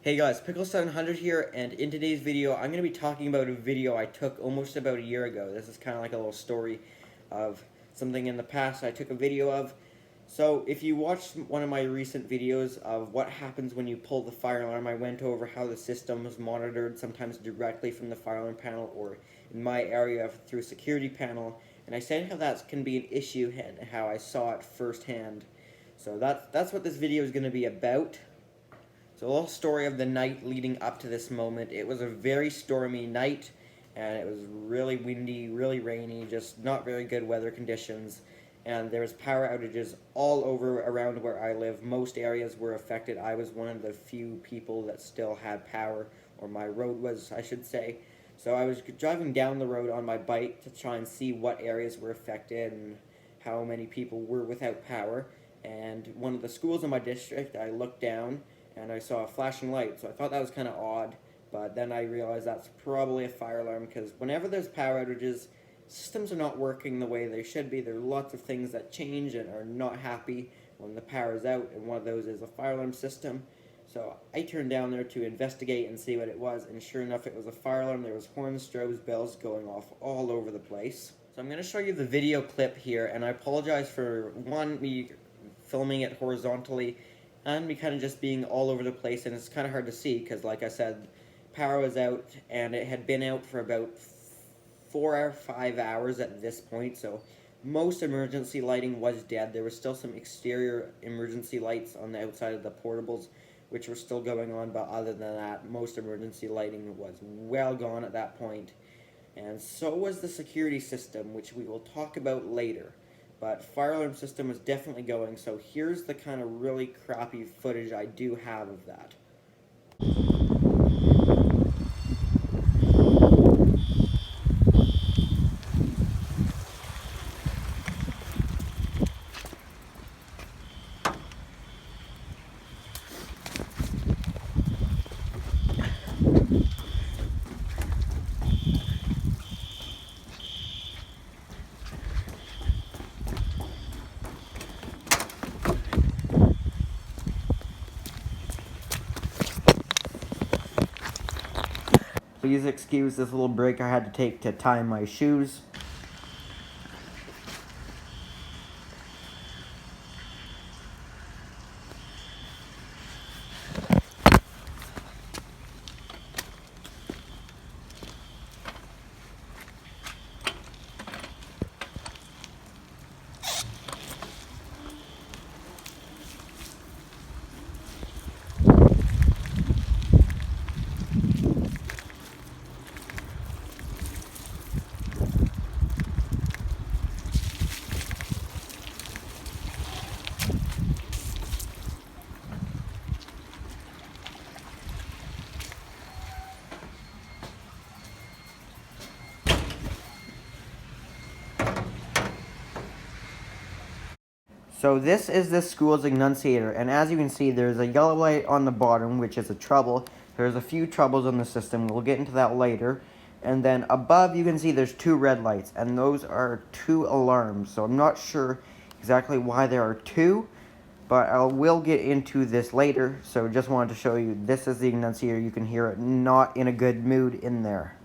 Hey guys, Pickle700 here, and in today's video, I'm going to be talking about a video I took almost about a year ago. This is kind of like a little story of something in the past I took a video of. So, if you watched one of my recent videos of what happens when you pull the fire alarm, I went over how the system is monitored, sometimes directly from the fire alarm panel, or in my area through a security panel, and I said how that can be an issue and how I saw it firsthand. So that's what this video is going to be about. So a little story of the night leading up to this moment. It was a very stormy night, and it was really windy, really rainy, just not very good weather conditions. And there was power outages all over around where I live. Most areas were affected. I was one of the few people that still had power, or my road was, I should say. So I was driving down the road on my bike to try and see what areas were affected and how many people were without power. And one of the schools in my district, I looked down and I saw a flashing light, so I thought that was kind of odd, but then I realized that's probably a fire alarm, because whenever there's power outages, systems are not working the way they should be. There are lots of things that change and are not happy when the power is out, and one of those is a fire alarm system. So I turned down there to investigate and see what it was, and sure enough, it was a fire alarm. There was horns, strobes, bells going off all over the place. So I'm going to show you the video clip here, and I apologize for, me filming it horizontally, and me kind of just being all over the place, and it's kind of hard to see because, like I said, power was out, and it had been out for about 4 or 5 hours at this point, so most emergency lighting was dead. There was still some exterior emergency lights on the outside of the portables, which were still going on, but other than that, most emergency lighting was well gone at that point. And so was the security system, which we will talk about later. But fire alarm system was definitely going, so here's the kind of really crappy footage I do have of that. Please excuse this little break I had to take to tie my shoes. So this is the school's annunciator, and as you can see, there's a yellow light on the bottom, which is a trouble. There's a few troubles on the system. We'll get into that later. And then above, you can see there's 2 red lights, and those are 2 alarms. So I'm not sure exactly why there are 2, but I will get into this later. So just wanted to show you, this is the annunciator. You can hear it not in a good mood in there.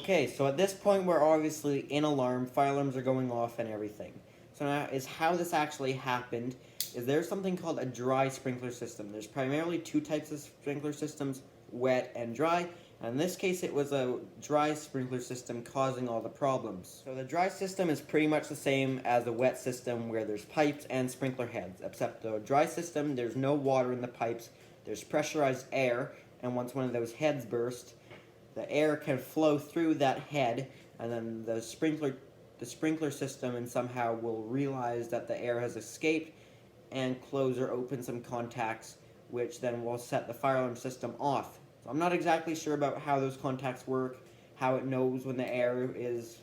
Okay, so at this point we're obviously in alarm, fire alarms are going off and everything. So now is how this actually happened is there's something called a dry sprinkler system. There's primarily two types of sprinkler systems, wet and dry. And in this case it was a dry sprinkler system causing all the problems. So the dry system is pretty much the same as the wet system where there's pipes and sprinkler heads, except the dry system there's no water in the pipes, there's pressurized air, and once one of those heads burst, the air can flow through that head, and then the sprinkler system and somehow will realize that the air has escaped and close or open some contacts, which then will set the fire alarm system off. So I'm not exactly sure about how those contacts work, how it knows when the air is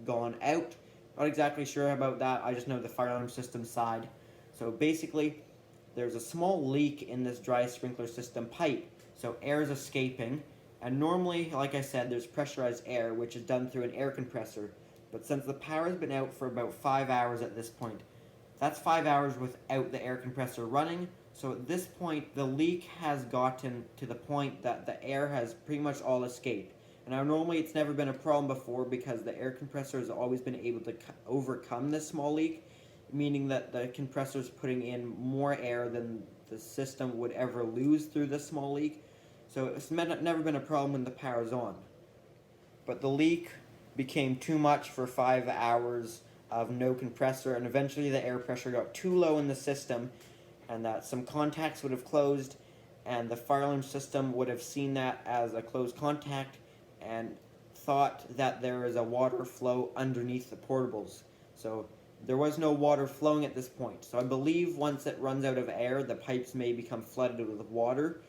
gone out. Not exactly sure about that. I just know the fire alarm system side. So basically, there's a small leak in this dry sprinkler system pipe. So air is escaping. And normally, like I said, there's pressurized air, which is done through an air compressor. But since the power's been out for about 5 hours at this point, that's 5 hours without the air compressor running. So at this point, the leak has gotten to the point that the air has pretty much all escaped. And now normally it's never been a problem before because the air compressor has always been able to overcome this small leak, meaning that the compressor is putting in more air than the system would ever lose through this small leak. So it's never been a problem when the power's on. But the leak became too much for 5 hours of no compressor, and eventually the air pressure got too low in the system, and that some contacts would have closed, and the fire alarm system would have seen that as a closed contact and thought that there is a water flow underneath the portables. So there was no water flowing at this point. So I believe once it runs out of air, the pipes may become flooded with water,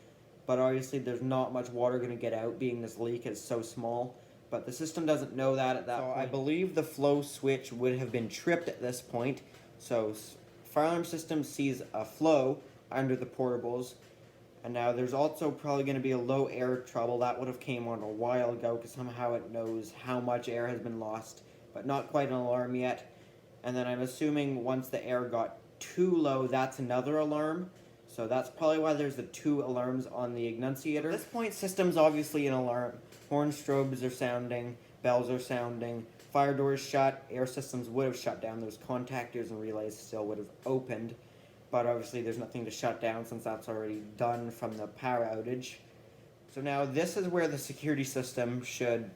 but obviously there's not much water going to get out, being this leak is so small. But the system doesn't know that at that point. I believe the flow switch would have been tripped at this point. So fire alarm system sees a flow under the portables. And now there's also probably going to be a low air trouble. That would have came on a while ago because somehow it knows how much air has been lost. But not quite an alarm yet. And then I'm assuming once the air got too low, that's another alarm. So that's probably why there's the two alarms on the enunciator. At this point, system's obviously an alarm. Horn strobes are sounding, bells are sounding, fire doors shut, air systems would have shut down, those contactors and relays still would have opened, but obviously there's nothing to shut down since that's already done from the power outage. So now this is where the security system should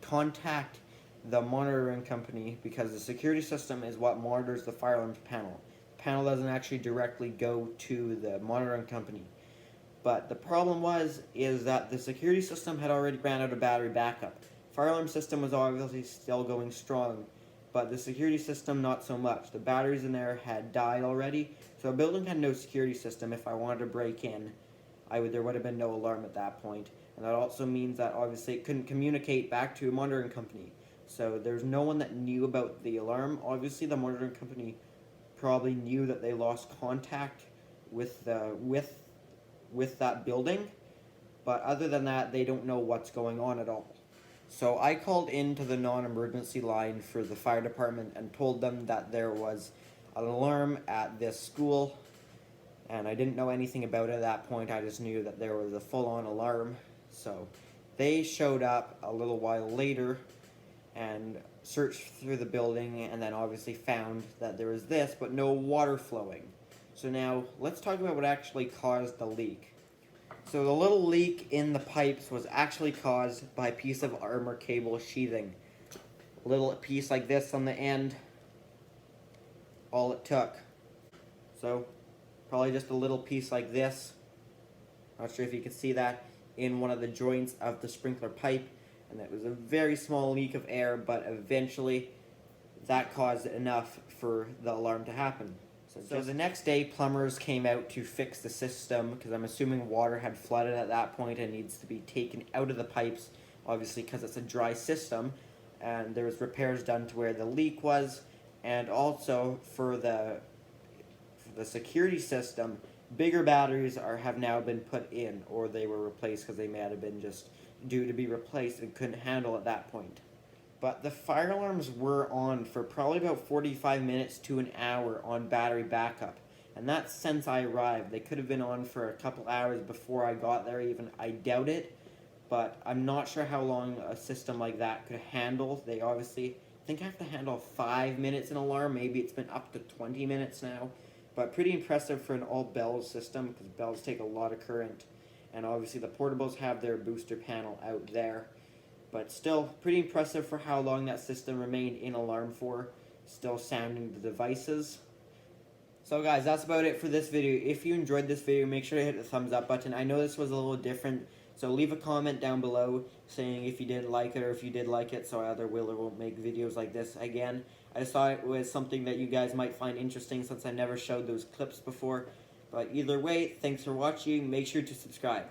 contact the monitoring company, because the security system is what monitors the fire alarms panel. The panel doesn't actually directly go to the monitoring company. But the problem is that the security system had already ran out of battery backup. Fire alarm system was obviously still going strong, but the security system not so much. The batteries in there had died already, so a building had no security system. If I wanted to break in, there would have been no alarm at that point. And that also means that obviously it couldn't communicate back to a monitoring company. So there's no one that knew about the alarm. Obviously the monitoring company probably knew that they lost contact with that building, but other than that, they don't know what's going on at all. So I called into the non-emergency line for the fire department and told them that there was an alarm at this school, and I didn't know anything about it at that point. I just knew that there was a full-on alarm. So they showed up a little while later and searched through the building, and then obviously found that there was this, but no water flowing. So now, let's talk about what actually caused the leak. So the little leak in the pipes was actually caused by a piece of armor cable sheathing. A little piece like this on the end, all it took. So, probably just a little piece like this, not sure if you can see that, in one of the joints of the sprinkler pipe. And it was a very small leak of air, but eventually that caused enough for the alarm to happen. So the next day, plumbers came out to fix the system, because I'm assuming water had flooded at that point and needs to be taken out of the pipes, obviously because it's a dry system. And there was repairs done to where the leak was, and also for the security system, bigger batteries have now been put in, or they were replaced because they may have been just due to be replaced and couldn't handle at that point. But the fire alarms were on for probably about 45 minutes to an hour on battery backup. And that's since I arrived. They could have been on for a couple hours before I got there even. I doubt it. but I'm not sure how long a system like that could handle. They obviously think I have to handle 5 minutes an alarm. Maybe it's been up to 20 minutes now, but pretty impressive for an all bells system, because bells take a lot of current, and obviously the portables have their booster panel out there. But still, pretty impressive for how long that system remained in alarm for, still sounding the devices. So guys, that's about it for this video. If you enjoyed this video, make sure to hit the thumbs up button. I know this was a little different, so leave a comment down below saying if you didn't like it or if you did like it, so either will or won't make videos like this again. I just thought it was something that you guys might find interesting since I never showed those clips before. But either way, thanks for watching. Make sure to subscribe.